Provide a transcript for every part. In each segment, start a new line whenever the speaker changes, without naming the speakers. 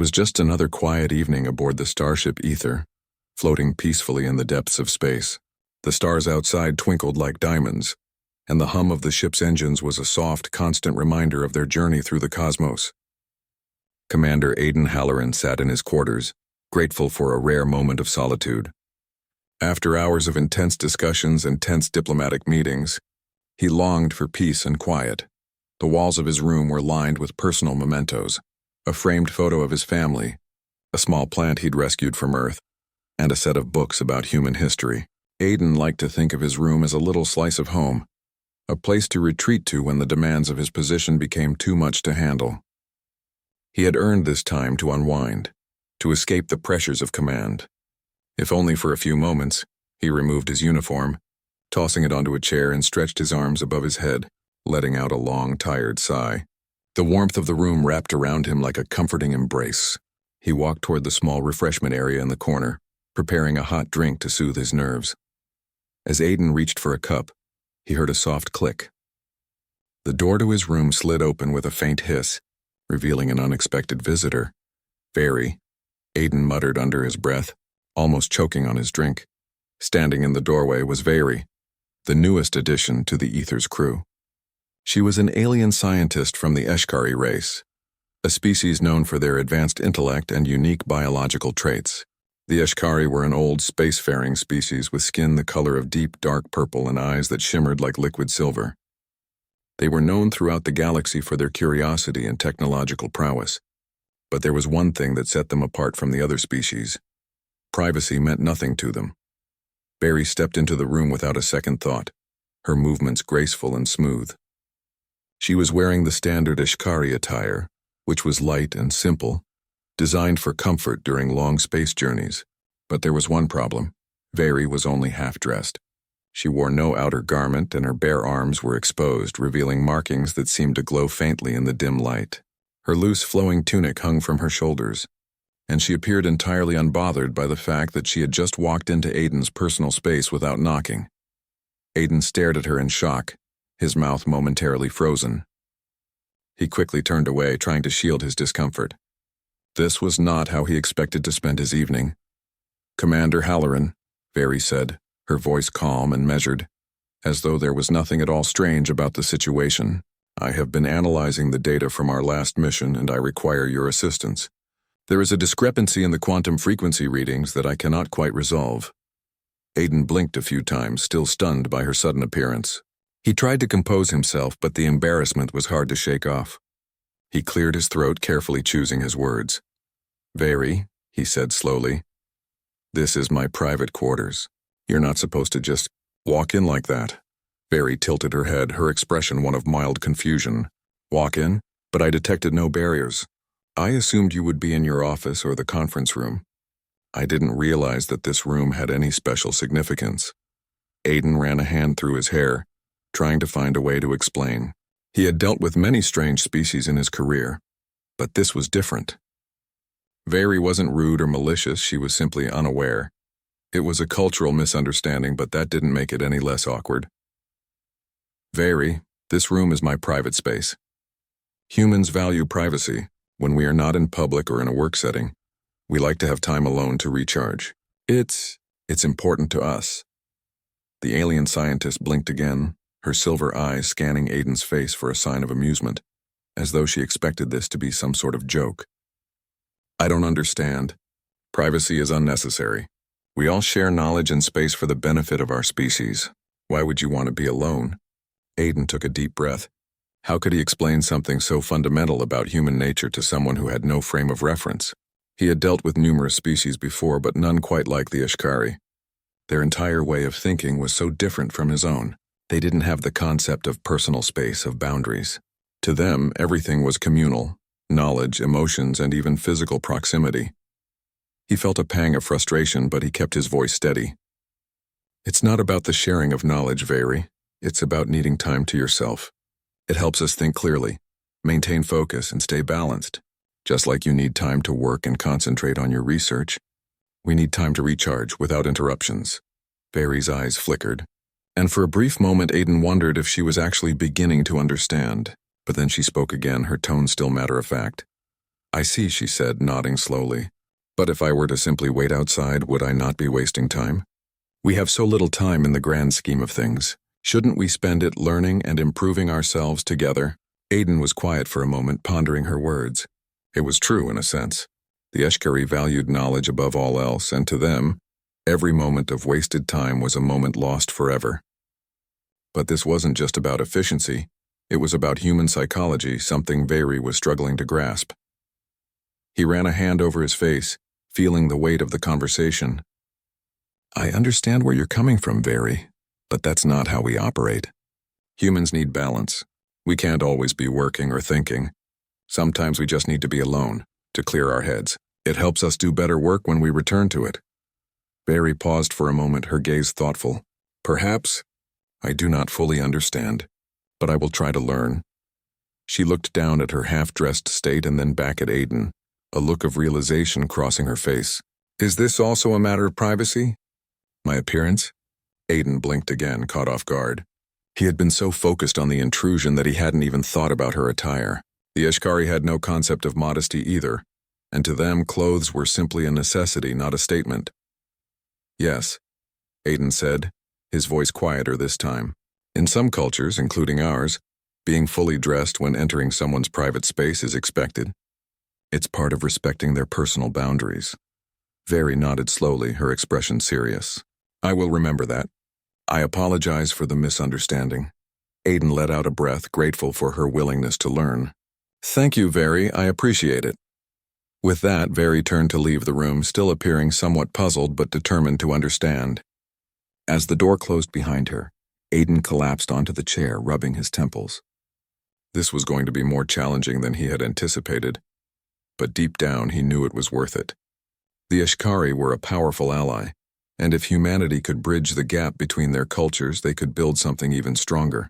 was just another quiet evening aboard the starship Ether, floating peacefully in the depths of space. The stars outside twinkled like diamonds, and the hum of the ship's engines was a soft, constant reminder of their journey through the cosmos. Commander Aidan Halloran sat in his quarters, grateful for a rare moment of solitude. After hours of intense discussions and tense diplomatic meetings, he longed for peace and quiet. The walls of his room were lined with personal mementos, a framed photo of his family, a small plant he'd rescued from Earth, and a set of books about human history. Aidan liked to think of his room as a little slice of home, a place to retreat to when the demands of his position became too much to handle. He had earned this time to unwind, to escape the pressures of command. If only for a few moments, he removed his uniform, tossing it onto a chair and stretched his arms above his head, letting out a long, tired sigh. The warmth of the room wrapped around him like a comforting embrace. He walked toward the small refreshment area in the corner, preparing a hot drink to soothe his nerves. As Aidan reached for a cup, he heard a soft click. The door to his room slid open with a faint hiss, revealing an unexpected visitor. "Very," Aidan muttered under his breath, almost choking on his drink. Standing in the doorway was Very, the newest addition to the Ether's crew. She was an alien scientist from the Eshkari race, a species known for their advanced intellect and unique biological traits. The Eshkari were an old spacefaring species with skin the color of deep dark purple and eyes that shimmered like liquid silver. They were known throughout the galaxy for their curiosity and technological prowess, but there was one thing that set them apart from the other species. Privacy meant nothing to them. Barry stepped into the room without a second thought, her movements graceful and smooth. She was wearing the standard Eshkari attire, which was light and simple, designed for comfort during long space journeys. But there was one problem. Very was only half-dressed. She wore no outer garment and her bare arms were exposed, revealing markings that seemed to glow faintly in the dim light. Her loose flowing tunic hung from her shoulders, and she appeared entirely unbothered by the fact that she had just walked into Aidan's personal space without knocking. Aidan stared at her in shock, his mouth momentarily frozen. He quickly turned away, trying to shield his discomfort. This was not how he expected to spend his evening. "Commander Halloran," Very said, her voice calm and measured, as though there was nothing at all strange about the situation. "I have been analyzing the data from our last mission and I require your assistance. There is a discrepancy in the quantum frequency readings that I cannot quite resolve." Aidan blinked a few times, still stunned by her sudden appearance. He tried to compose himself, but the embarrassment was hard to shake off. He cleared his throat, carefully choosing his words. "Very," he said slowly, "this is my private quarters. You're not supposed to just walk in like that." Very tilted her head, her expression one of mild confusion. "Walk in? But I detected no barriers. I assumed you would be in your office or the conference room. I didn't realize that this room had any special significance." Aidan ran a hand through his hair, trying to find a way to explain. He had dealt with many strange species in his career, but this was different. Very wasn't rude or malicious, she was simply unaware. It was a cultural misunderstanding, but that didn't make it any less awkward. "Very, this room is my private space. Humans value privacy. When we are not in public or in a work setting, we like to have time alone to recharge. It's important to us." The alien scientist blinked again, her silver eyes scanning Aidan's face for a sign of amusement, as though she expected this to be some sort of joke. "I don't understand. Privacy is unnecessary. We all share knowledge and space for the benefit of our species. Why would you want to be alone?" Aidan took a deep breath. How could he explain something so fundamental about human nature to someone who had no frame of reference? He had dealt with numerous species before, but none quite like the Eshkari. Their entire way of thinking was so different from his own. They didn't have the concept of personal space, of boundaries. To them, everything was communal: knowledge, emotions, and even physical proximity. He felt a pang of frustration, but he kept his voice steady. "It's not about the sharing of knowledge, Very. It's about needing time to yourself. It helps us think clearly, maintain focus, and stay balanced. Just like you need time to work and concentrate on your research, we need time to recharge without interruptions." Very's eyes flickered, and for a brief moment Aidan wondered if she was actually beginning to understand. But then she spoke again, her tone still matter-of-fact. I see, she said, nodding slowly. But if I were to simply wait outside, would I not be wasting time? We have so little time in the grand scheme of things. Shouldn't we spend it learning and improving ourselves together? Aiden was quiet for a moment, pondering her words. It was true in a sense. The Eshkari valued knowledge above all else, and to them, every moment of wasted time was a moment lost forever. But this wasn't just about efficiency. It was about human psychology, something Veri was struggling to grasp. He ran a hand over his face, feeling the weight of the conversation. I understand where you're coming from, Veri, but that's not how we operate. Humans need balance. We can't always be working or thinking. Sometimes we just need to be alone, to clear our heads. It helps us do better work when we return to it. Veri paused for a moment, her gaze thoughtful. Perhaps I do not fully understand, but I will try to learn. She looked down at her half-dressed state and then back at Aiden, a look of realization crossing her face. Is this also a matter of privacy? My appearance? Aiden blinked again, caught off guard. He had been so focused on the intrusion that he hadn't even thought about her attire. The Eshkari had no concept of modesty either, and to them clothes were simply a necessity, not a statement. Yes, Aiden said, his voice quieter this time. In some cultures, including ours, being fully dressed when entering someone's private space is expected. It's part of respecting their personal boundaries. Veri nodded slowly, her expression serious. I will remember that. I apologize for the misunderstanding. Aiden let out a breath, grateful for her willingness to learn. Thank you, Veri, I appreciate it. With that, Veri turned to leave the room, still appearing somewhat puzzled but determined to understand. As the door closed behind her, Aiden collapsed onto the chair, rubbing his temples. This was going to be more challenging than he had anticipated, but deep down he knew it was worth it. The Eshkari were a powerful ally, and if humanity could bridge the gap between their cultures, they could build something even stronger.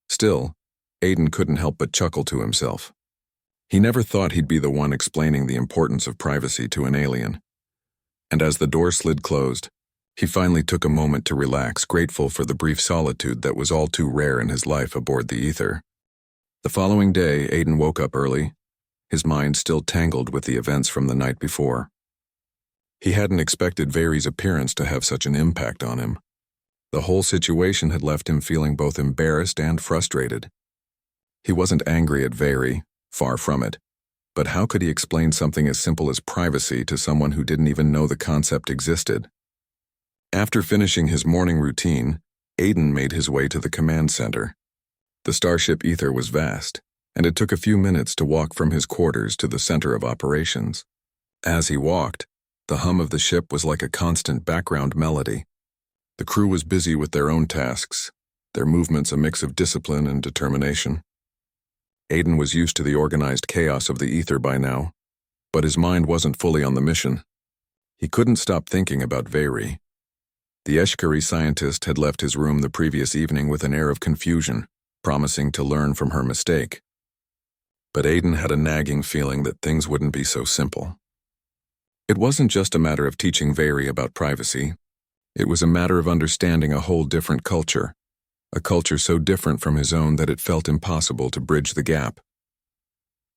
Still, Aiden couldn't help but chuckle to himself. He never thought he'd be the one explaining the importance of privacy to an alien. And as the door slid closed, he finally took a moment to relax, grateful for the brief solitude that was all too rare in his life aboard the Ether. The following day, Aiden woke up early, his mind still tangled with the events from the night before. He hadn't expected Veri's appearance to have such an impact on him. The whole situation had left him feeling both embarrassed and frustrated. He wasn't angry at Veri, far from it, but how could he explain something as simple as privacy to someone who didn't even know the concept existed? After finishing his morning routine, Aiden made his way to the command center. The starship Ether was vast, and it took a few minutes to walk from his quarters to the center of operations. As he walked, the hum of the ship was like a constant background melody. The crew was busy with their own tasks, their movements a mix of discipline and determination. Aiden was used to the organized chaos of the Ether by now, but his mind wasn't fully on the mission. He couldn't stop thinking about Veri. The Eshkari scientist had left his room the previous evening with an air of confusion, promising to learn from her mistake. But Aiden had a nagging feeling that things wouldn't be so simple. It wasn't just a matter of teaching Veri about privacy. It was a matter of understanding a whole different culture, a culture so different from his own that it felt impossible to bridge the gap.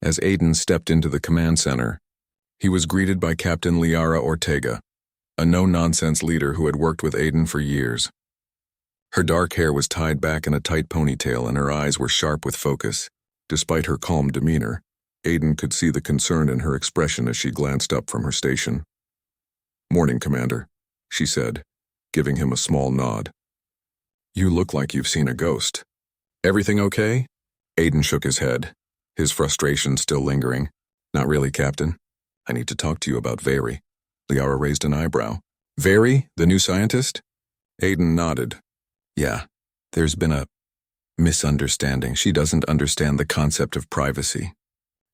As Aiden stepped into the command center, he was greeted by Captain Liara Ortega, a no-nonsense leader who had worked with Aiden for years. Her dark hair was tied back in a tight ponytail and her eyes were sharp with focus. Despite her calm demeanor, Aiden could see the concern in her expression as she glanced up from her station. "Morning, Commander," she said, giving him a small nod. "You look like you've seen a ghost. Everything okay?" Aiden shook his head, his frustration still lingering. "Not really, Captain. I need to talk to you about Veri." Liara raised an eyebrow. "Veri, the new scientist?" Aiden nodded. "Yeah, there's been a misunderstanding. She doesn't understand the concept of privacy.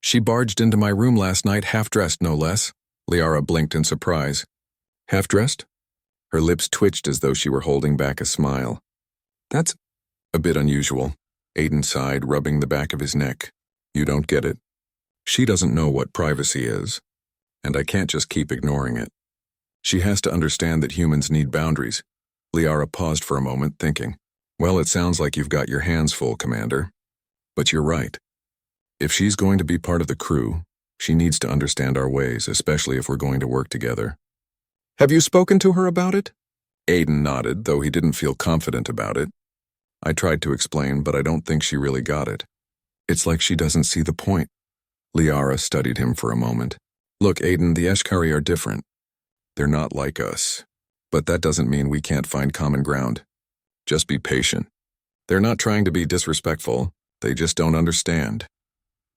She barged into my room last night, half-dressed no less." Liara blinked in surprise. "Half-dressed?" Her lips twitched as though she were holding back a smile. "That's a bit unusual." Aiden sighed, rubbing the back of his neck. "You don't get it. She doesn't know what privacy is, and I can't just keep ignoring it. She has to understand that humans need boundaries." Liara paused for a moment, thinking. "Well, it sounds like you've got your hands full, Commander. But you're right. If she's going to be part of the crew, She needs to understand our ways, especially if we're going to work together. Have you spoken to her about it? Aiden nodded, though he didn't feel confident about it. I tried to explain, but I don't think she really got it. It's like she doesn't see the point. Liara studied him for a moment. Look, Aiden, the Eshkari are different. They're not like us. But that doesn't mean we can't find common ground. Just be patient. They're not trying to be disrespectful. They just don't understand.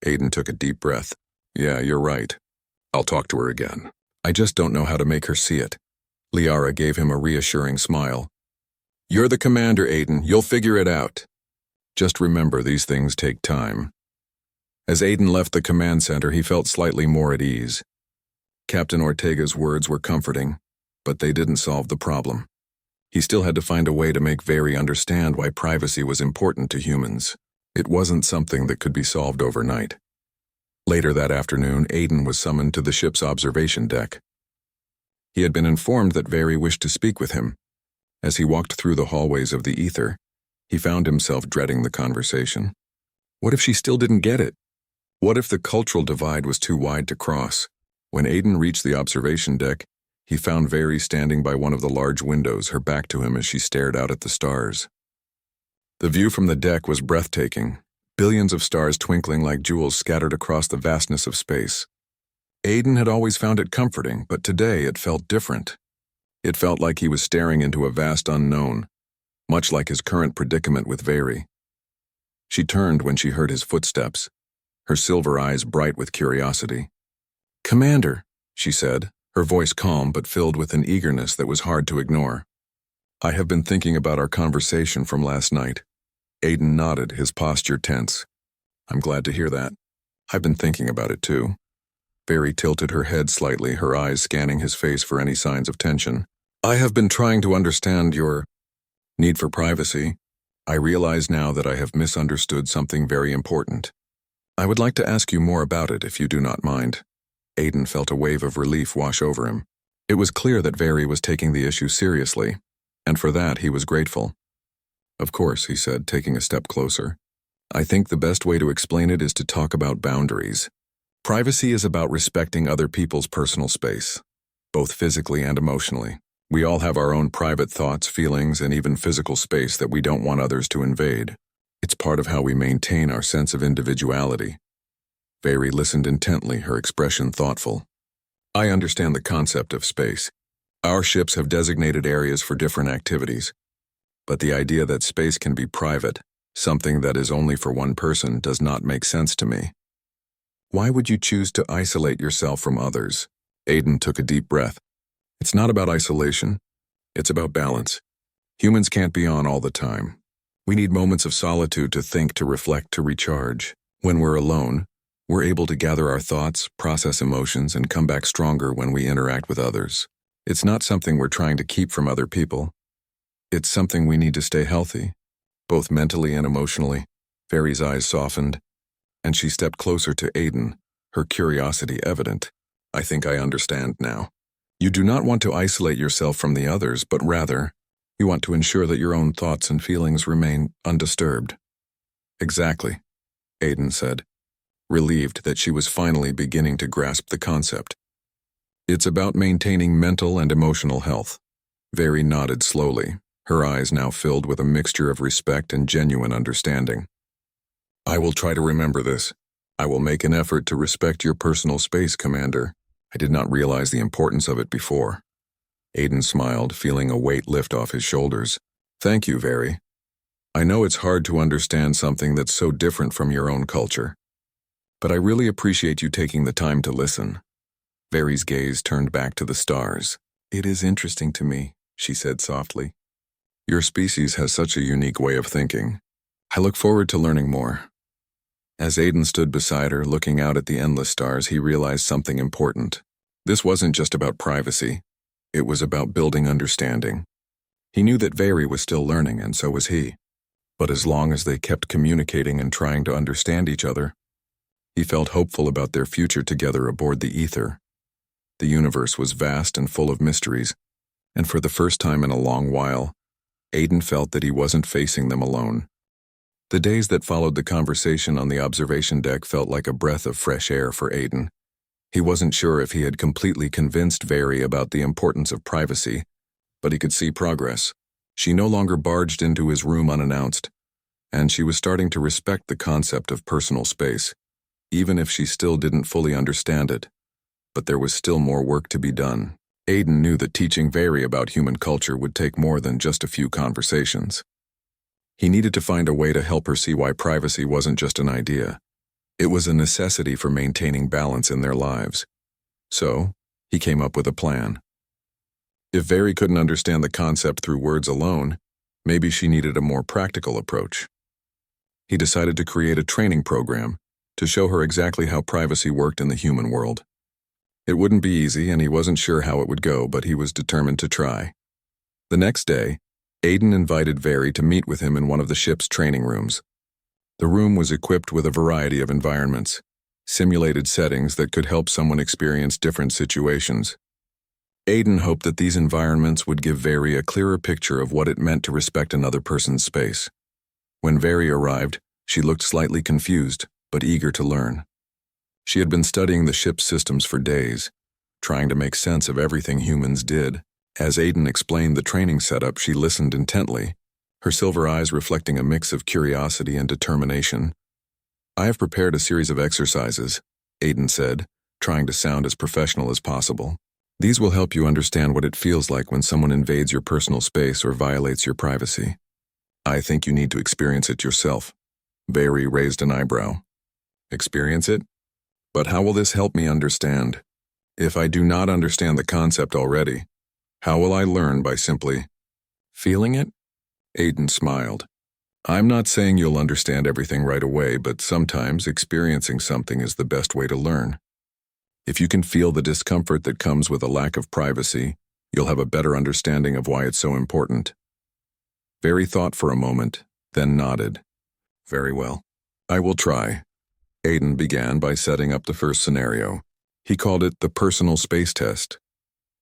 Aiden took a deep breath. Yeah, you're right. I'll talk to her again. I just don't know how to make her see it. Liara gave him a reassuring smile. You're the commander, Aiden. You'll figure it out. Just remember, these things take time. As Aiden left the command center, he felt slightly more at ease. Captain Ortega's words were comforting, but they didn't solve the problem. He still had to find a way to make Very understand why privacy was important to humans. It wasn't something that could be solved overnight. Later that afternoon, Aiden was summoned to the ship's observation deck. He had been informed that Very wished to speak with him. As he walked through the hallways of the ether, he found himself dreading the conversation. What if she still didn't get it? What if the cultural divide was too wide to cross? When Aiden reached the observation deck, he found Very standing by one of the large windows, her back to him as she stared out at the stars. The view from the deck was breathtaking, billions of stars twinkling like jewels scattered across the vastness of space. Aiden had always found it comforting, but today it felt different. It felt like he was staring into a vast unknown, much like his current predicament with Very. She turned when she heard his footsteps, her silver eyes bright with curiosity. "Commander," she said, her voice calm but filled with an eagerness that was hard to ignore. "I have been thinking about our conversation from last night." Aiden nodded, his posture tense. "I'm glad to hear that. I've been thinking about it too." Very tilted her head slightly, her eyes scanning his face for any signs of tension. "I have been trying to understand your need for privacy. I realize now that I have misunderstood something very important. I would like to ask you more about it if you do not mind." Aiden felt a wave of relief wash over him. It was clear that Very was taking the issue seriously, and for that he was grateful. "Of course," he said, taking a step closer. "I think the best way to explain it is to talk about boundaries. Privacy is about respecting other people's personal space, both physically and emotionally. We all have our own private thoughts, feelings, and even physical space that we don't want others to invade. It's part of how we maintain our sense of individuality." Very listened intently, her expression thoughtful. "I understand the concept of space. Our ships have designated areas for different activities. But the idea that space can be private, something that is only for one person, does not make sense to me. Why would you choose to isolate yourself from others?" Aiden took a deep breath. "It's not about isolation. It's about balance. Humans can't be on all the time. We need moments of solitude to think, to reflect, to recharge. When we're alone, we're able to gather our thoughts, process emotions, and come back stronger when we interact with others. It's not something we're trying to keep from other people. It's something we need to stay healthy, both mentally and emotionally." Very's eyes softened, and she stepped closer to Aiden, her curiosity evident. "I think I understand now. You do not want to isolate yourself from the others, but rather, you want to ensure that your own thoughts and feelings remain undisturbed." "Exactly," Aiden said, relieved that she was finally beginning to grasp the concept. "It's about maintaining mental and emotional health." Very nodded slowly, her eyes now filled with a mixture of respect and genuine understanding. "I will try to remember this. I will make an effort to respect your personal space, Commander. I did not realize the importance of it before." Aiden smiled, feeling a weight lift off his shoulders. "Thank you, Very. I know it's hard to understand something that's so different from your own culture. But I really appreciate you taking the time to listen." Very's gaze turned back to the stars. "It is interesting to me," she said softly. "Your species has such a unique way of thinking. I look forward to learning more." As Aiden stood beside her, looking out at the endless stars, he realized something important. This wasn't just about privacy. It was about building understanding. He knew that Very was still learning, and so was he. But as long as they kept communicating and trying to understand each other, he felt hopeful about their future together aboard the ether. The universe was vast and full of mysteries, and for the first time in a long while, Aiden felt that he wasn't facing them alone. The days that followed the conversation on the observation deck felt like a breath of fresh air for Aiden. He wasn't sure if he had completely convinced Very about the importance of privacy, but he could see progress. She no longer barged into his room unannounced, and she was starting to respect the concept of personal space, even if she still didn't fully understand it. But there was still more work to be done. Aiden knew that teaching Very about human culture would take more than just a few conversations. He needed to find a way to help her see why privacy wasn't just an idea. It was a necessity for maintaining balance in their lives. So, he came up with a plan. If Very couldn't understand the concept through words alone, maybe she needed a more practical approach. He decided to create a training program to show her exactly how privacy worked in the human world. It wouldn't be easy, and he wasn't sure how it would go, but he was determined to try. The next day, Aiden invited Very to meet with him in one of the ship's training rooms. The room was equipped with a variety of environments, simulated settings that could help someone experience different situations. Aiden hoped that these environments would give Very a clearer picture of what it meant to respect another person's space. When Very arrived, she looked slightly confused, but eager to learn. She had been studying the ship's systems for days, trying to make sense of everything humans did. As Aiden explained the training setup, she listened intently, her silver eyes reflecting a mix of curiosity and determination. "I have prepared a series of exercises," Aiden said, trying to sound as professional as possible. "These will help you understand what it feels like when someone invades your personal space or violates your privacy. I think you need to experience it yourself." Very raised an eyebrow. "Experience it? But how will this help me understand? If I do not understand the concept already, how will I learn by simply feeling it?" Aiden smiled. "I'm not saying you'll understand everything right away, but sometimes experiencing something is the best way to learn. If you can feel the discomfort that comes with a lack of privacy, you'll have a better understanding of why it's so important." Very thought for a moment, then nodded. "Very well. I will try." Aiden began by setting up the first scenario. He called it the personal space test.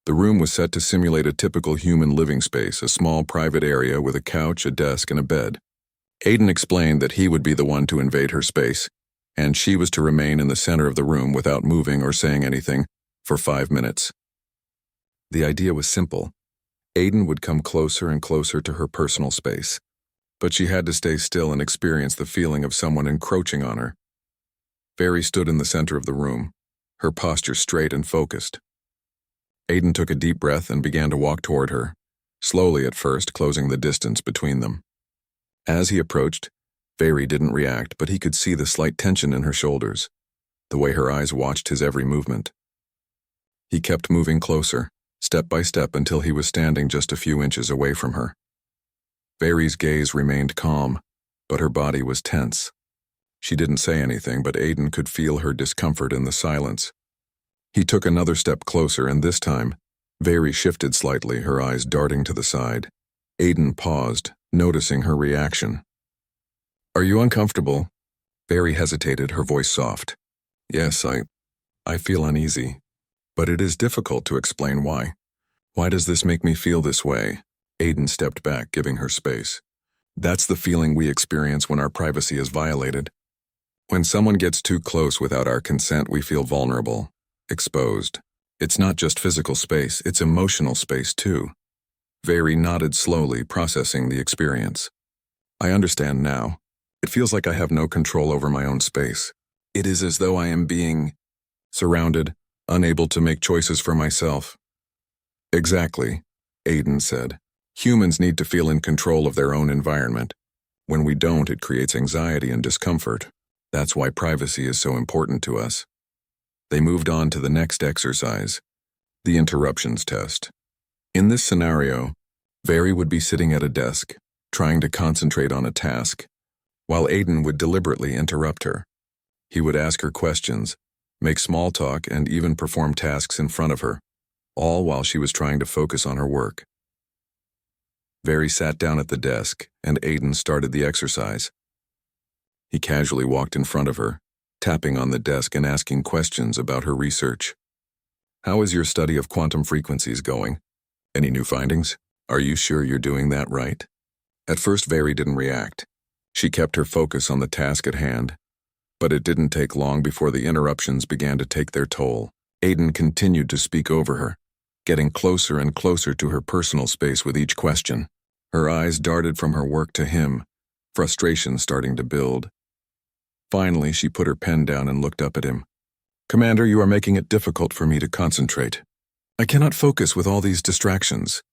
The room was set to simulate a typical human living space, a small private area with a couch, a desk, and a bed. Aiden explained that he would be the one to invade her space, and she was to remain in the center of the room without moving or saying anything for 5 minutes. The idea was simple. Aiden would come closer and closer to her personal space, but she had to stay still and experience the feeling of someone encroaching on her. Very stood in the center of the room, her posture straight and focused. Aiden took a deep breath and began to walk toward her, slowly at first, closing the distance between them. As he approached, Very didn't react, but he could see the slight tension in her shoulders, the way her eyes watched his every movement. He kept moving closer, step by step, until he was standing just a few inches away from her. Very's gaze remained calm, but her body was tense. She didn't say anything, but Aiden could feel her discomfort in the silence. He took another step closer, and this time, Very shifted slightly, her eyes darting to the side. Aiden paused, noticing her reaction. "Are you uncomfortable?" Very hesitated, her voice soft. "Yes, I feel uneasy, but it is difficult to explain why. Why does this make me feel this way?" Aiden stepped back, giving her space. "That's the feeling we experience when our privacy is violated. When someone gets too close without our consent, we feel vulnerable, exposed. It's not just physical space, it's emotional space too." Very nodded slowly, processing the experience. "I understand now. It feels like I have no control over my own space. It is as though I am being surrounded, unable to make choices for myself." "Exactly," Aiden said. "Humans need to feel in control of their own environment. When we don't, it creates anxiety and discomfort. That's why privacy is so important to us." They moved on to the next exercise, the interruptions test. In this scenario, Very would be sitting at a desk, trying to concentrate on a task, while Aiden would deliberately interrupt her. He would ask her questions, make small talk, and even perform tasks in front of her, all while she was trying to focus on her work. Very sat down at the desk, and Aiden started the exercise. He casually walked in front of her, tapping on the desk and asking questions about her research. "How is your study of quantum frequencies going? Any new findings? Are you sure you're doing that right?" At first, Very didn't react. She kept her focus on the task at hand, but it didn't take long before the interruptions began to take their toll. Aiden continued to speak over her, getting closer and closer to her personal space with each question. Her eyes darted from her work to him, frustration starting to build. Finally, she put her pen down and looked up at him. "Commander, you are making it difficult for me to concentrate. I cannot focus with all these distractions."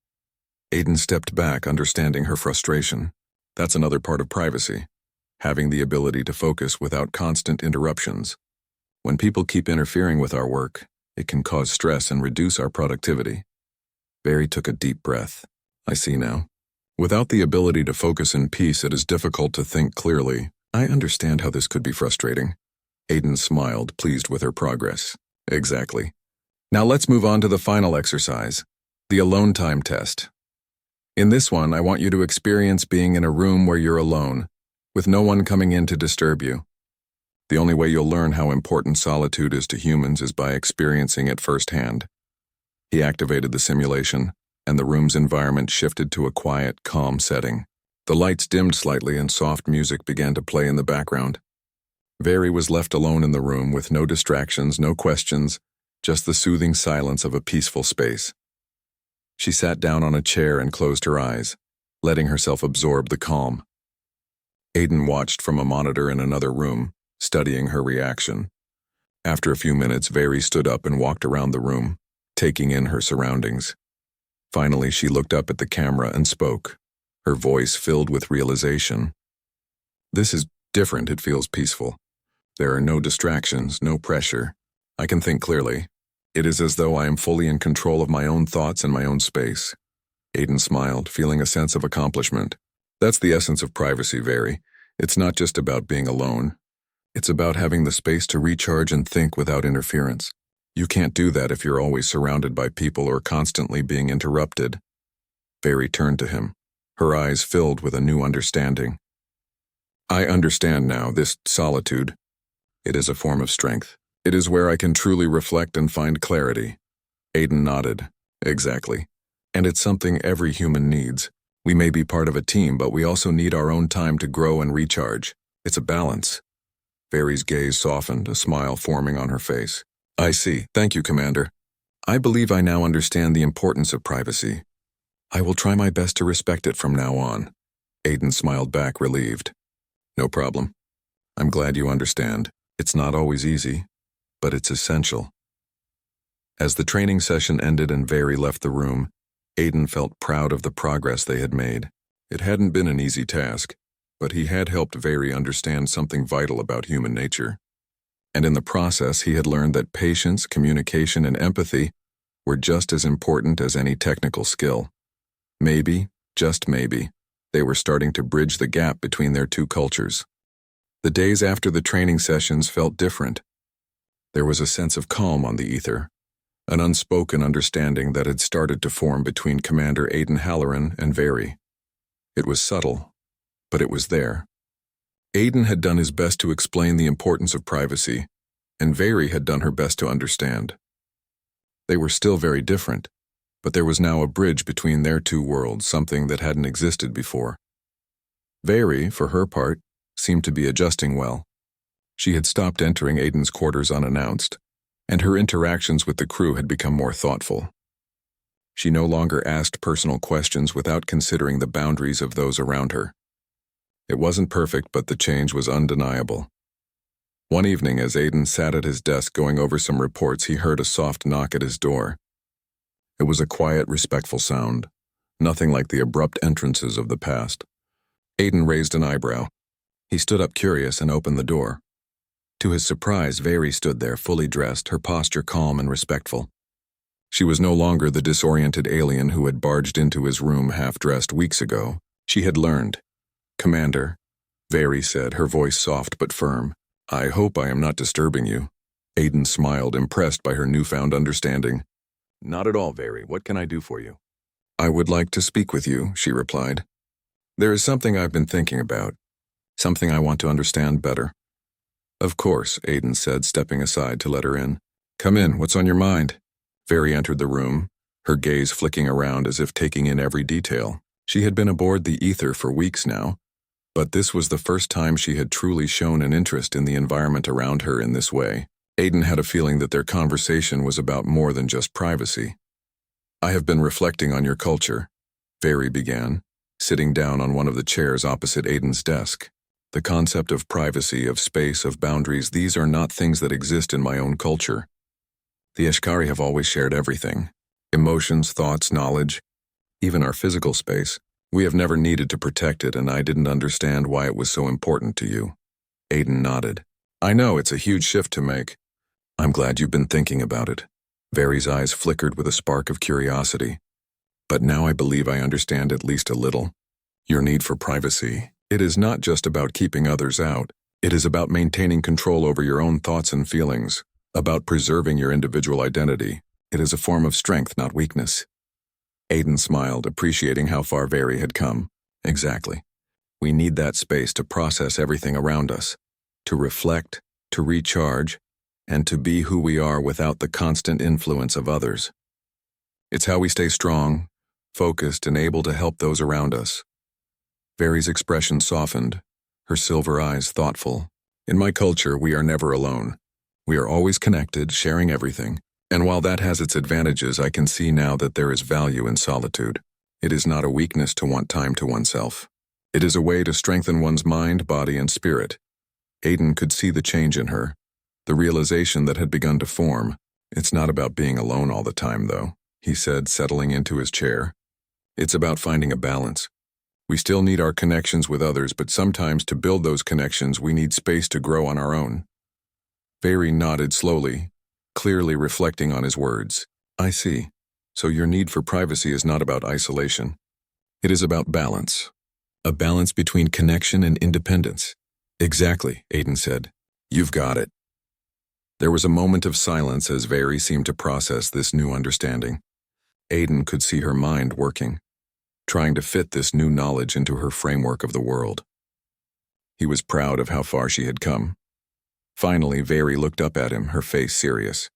Aiden stepped back, understanding her frustration. That's another part of privacy, having the ability to focus without constant interruptions. When people keep interfering with our work, it can cause stress and reduce our productivity. Barry took a deep breath. "I see now. Without the ability to focus in peace, it is difficult to think clearly. I understand how this could be frustrating." Aiden smiled, pleased with her progress. "Exactly. Now let's move on to the final exercise, the alone time test. In this one, I want you to experience being in a room where you're alone, with no one coming in to disturb you. The only way you'll learn how important solitude is to humans is by experiencing it firsthand." He activated the simulation, and the room's environment shifted to a quiet, calm setting. The lights dimmed slightly and soft music began to play in the background. Very was left alone in the room with no distractions, no questions, just the soothing silence of a peaceful space. She sat down on a chair and closed her eyes, letting herself absorb the calm. Aiden watched from a monitor in another room, studying her reaction. After a few minutes, Very stood up and walked around the room, taking in her surroundings. Finally, she looked up at the camera and spoke, her voice filled with realization. "This is different. It feels peaceful. There are no distractions, no pressure. I can think clearly. It is as though I am fully in control of my own thoughts and my own space." Aiden smiled, feeling a sense of accomplishment. "That's the essence of privacy, Very. It's not just about being alone. It's about having the space to recharge and think without interference. You can't do that if you're always surrounded by people or constantly being interrupted." Very turned to him, her eyes filled with a new understanding. "I understand now, this solitude. It is a form of strength. It is where I can truly reflect and find clarity." Aiden nodded. "Exactly. And it's something every human needs. We may be part of a team, but we also need our own time to grow and recharge. It's a balance." Very's gaze softened, a smile forming on her face. "I see. Thank you, Commander. I believe I now understand the importance of privacy. I will try my best to respect it from now on." Aiden smiled back, relieved. "No problem. I'm glad you understand. It's not always easy, but it's essential." As the training session ended and Very left the room, Aiden felt proud of the progress they had made. It hadn't been an easy task, but he had helped Very understand something vital about human nature. And in the process, he had learned that patience, communication, and empathy were just as important as any technical skill. Maybe, just maybe, they were starting to bridge the gap between their two cultures. The days after the training sessions felt different. There was a sense of calm on the ether, an unspoken understanding that had started to form between Commander Aiden Halloran and Very. It was subtle, but it was there. Aiden had done his best to explain the importance of privacy, and Very had done her best to understand. They were still very different, but there was now a bridge between their two worlds, something that hadn't existed before. Very, for her part, seemed to be adjusting well. She had stopped entering Aiden's quarters unannounced, and her interactions with the crew had become more thoughtful. She no longer asked personal questions without considering the boundaries of those around her. It wasn't perfect, but the change was undeniable. One evening, as Aiden sat at his desk going over some reports, he heard a soft knock at his door. It was a quiet, respectful sound, nothing like the abrupt entrances of the past. Aiden raised an eyebrow. He stood up curious and opened the door. To his surprise, Very stood there, fully dressed, her posture calm and respectful. She was no longer the disoriented alien who had barged into his room half-dressed weeks ago. She had learned. "Commander," Very said, her voice soft but firm. "I hope I am not disturbing you." Aiden smiled, impressed by her newfound understanding. "Not at all, Very. What can I do for you?" "I would like to speak with you," she replied. "There is something I've been thinking about. Something I want to understand better." "Of course," Aiden said, stepping aside to let her in. "Come in, what's on your mind?" Very entered the room, her gaze flicking around as if taking in every detail. She had been aboard the ether for weeks now, but this was the first time she had truly shown an interest in the environment around her in this way. Aiden had a feeling that their conversation was about more than just privacy. I have been reflecting on your culture, Very began, sitting down on one of the chairs opposite Aiden's desk. The concept of privacy, of space, of boundaries, these are not things that exist in my own culture. The Ashkari have always shared everything. Emotions, thoughts, knowledge, even our physical space. We have never needed to protect it, and I didn't understand why it was so important to you. Aiden nodded. I know, it's a huge shift to make. I'm glad you've been thinking about it. Very's eyes flickered with a spark of curiosity. But now I believe I understand at least a little. Your need for privacy. It is not just about keeping others out. It is about maintaining control over your own thoughts and feelings, about preserving your individual identity. It is a form of strength, not weakness. Aiden smiled, appreciating how far Very had come. Exactly. We need that space to process everything around us, to reflect, to recharge, and to be who we are without the constant influence of others. It's how we stay strong, focused, and able to help those around us. Very's expression softened, her silver eyes thoughtful. In my culture, we are never alone. We are always connected, sharing everything. And while that has its advantages, I can see now that there is value in solitude. It is not a weakness to want time to oneself. It is a way to strengthen one's mind, body, and spirit. Aiden could see the change in her, the realization that had begun to form. It's not about being alone all the time, though, he said, settling into his chair. It's about finding a balance. We still need our connections with others, but sometimes to build those connections, we need space to grow on our own. Very nodded slowly, clearly reflecting on his words. I see. So your need for privacy is not about isolation. It is about balance. A balance between connection and independence. Exactly, Aiden said. You've got it. There was a moment of silence as Very seemed to process this new understanding. Aiden could see her mind working, trying to fit this new knowledge into her framework of the world. He was proud of how far she had come. Finally, Very looked up at him, her face serious.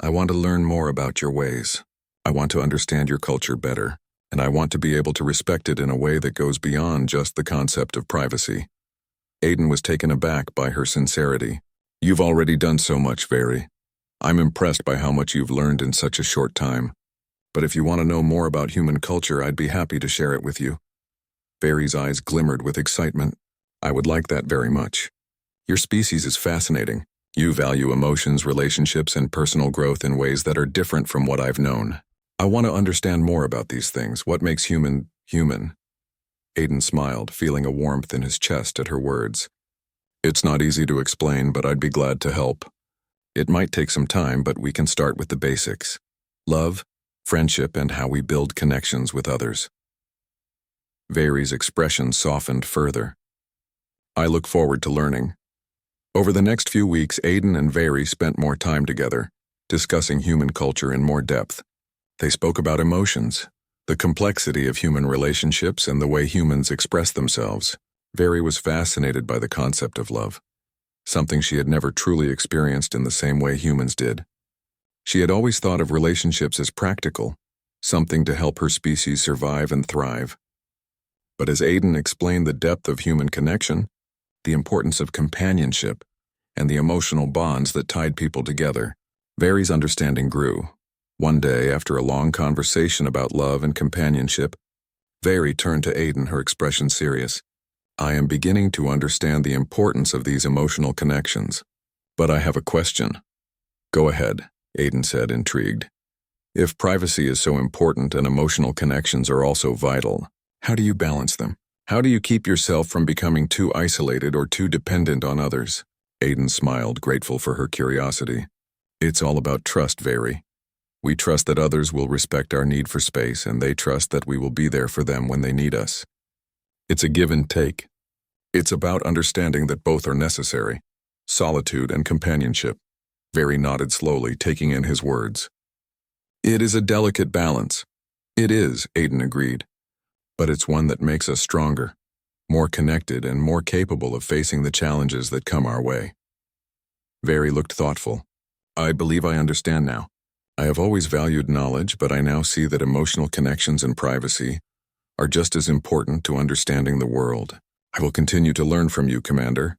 I want to learn more about your ways. I want to understand your culture better, and I want to be able to respect it in a way that goes beyond just the concept of privacy. Aiden was taken aback by her sincerity. You've already done so much, Very. I'm impressed by how much you've learned in such a short time. But if you want to know more about human culture, I'd be happy to share it with you. Very's eyes glimmered with excitement. I would like that very much. Your species is fascinating. You value emotions, relationships, and personal growth in ways that are different from what I've known. I want to understand more about these things. What makes human, human? Aiden smiled, feeling a warmth in his chest at her words. It's not easy to explain, but I'd be glad to help. It might take some time, but we can start with the basics. Love, friendship, and how we build connections with others. Very's expression softened further. I look forward to learning. Over the next few weeks, Aiden and Very spent more time together, discussing human culture in more depth. They spoke about emotions, the complexity of human relationships, and the way humans express themselves. Very was fascinated by the concept of love, something she had never truly experienced in the same way humans did. She had always thought of relationships as practical, something to help her species survive and thrive. But as Aiden explained the depth of human connection, the importance of companionship, and the emotional bonds that tied people together, Very's understanding grew. One day, after a long conversation about love and companionship, Very turned to Aiden, her expression serious. I am beginning to understand the importance of these emotional connections. But I have a question. Go ahead, Aiden said, intrigued. If privacy is so important and emotional connections are also vital, how do you balance them? How do you keep yourself from becoming too isolated or too dependent on others? Aiden smiled, grateful for her curiosity. It's all about trust, Very. We trust that others will respect our need for space, and they trust that we will be there for them when they need us. It's a give and take. It's about understanding that both are necessary, solitude and companionship. Very nodded slowly, taking in his words. It is a delicate balance. It is, Aiden agreed. But it's one that makes us stronger, more connected, and more capable of facing the challenges that come our way. Very looked thoughtful. I believe I understand now. I have always valued knowledge, but I now see that emotional connections and privacy are just as important to understanding the world. I will continue to learn from you, Commander.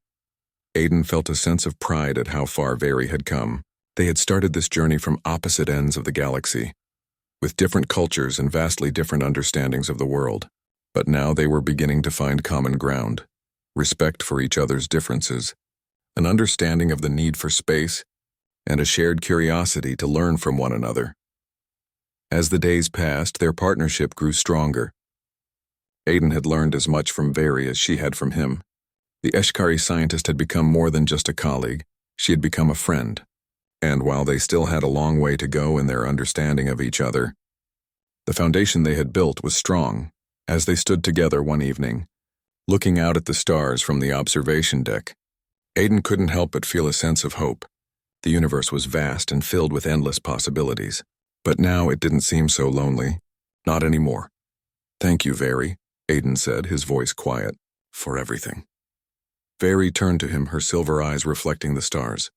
Aiden felt a sense of pride at how far Very had come. They had started this journey from opposite ends of the galaxy, with different cultures and vastly different understandings of the world. But now they were beginning to find common ground, respect for each other's differences, an understanding of the need for space, and a shared curiosity to learn from one another. As the days passed, their partnership grew stronger. Aiden had learned as much from Very as she had from him. The Eshkari scientist had become more than just a colleague. She had become a friend. And while they still had a long way to go in their understanding of each other, the foundation they had built was strong. As they stood together one evening, looking out at the stars from the observation deck, Aiden couldn't help but feel a sense of hope. The universe was vast and filled with endless possibilities. But now it didn't seem so lonely. Not anymore. "Thank you, Very," Aiden said, his voice quiet, "for everything." Very turned to him, her silver eyes reflecting the stars.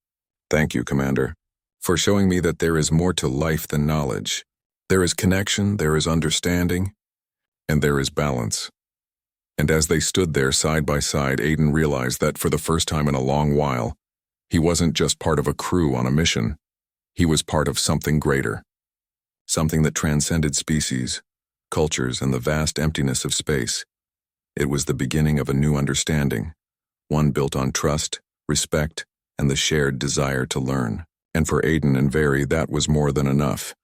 "Thank you, Commander, for showing me that there is more to life than knowledge. There is connection, there is understanding, and there is balance." And as they stood there side by side, Aiden realized that for the first time in a long while, he wasn't just part of a crew on a mission. He was part of something greater. Something that transcended species, cultures, and the vast emptiness of space. It was the beginning of a new understanding, one built on trust, respect, and the shared desire to learn. And for Aiden and Very, that was more than enough.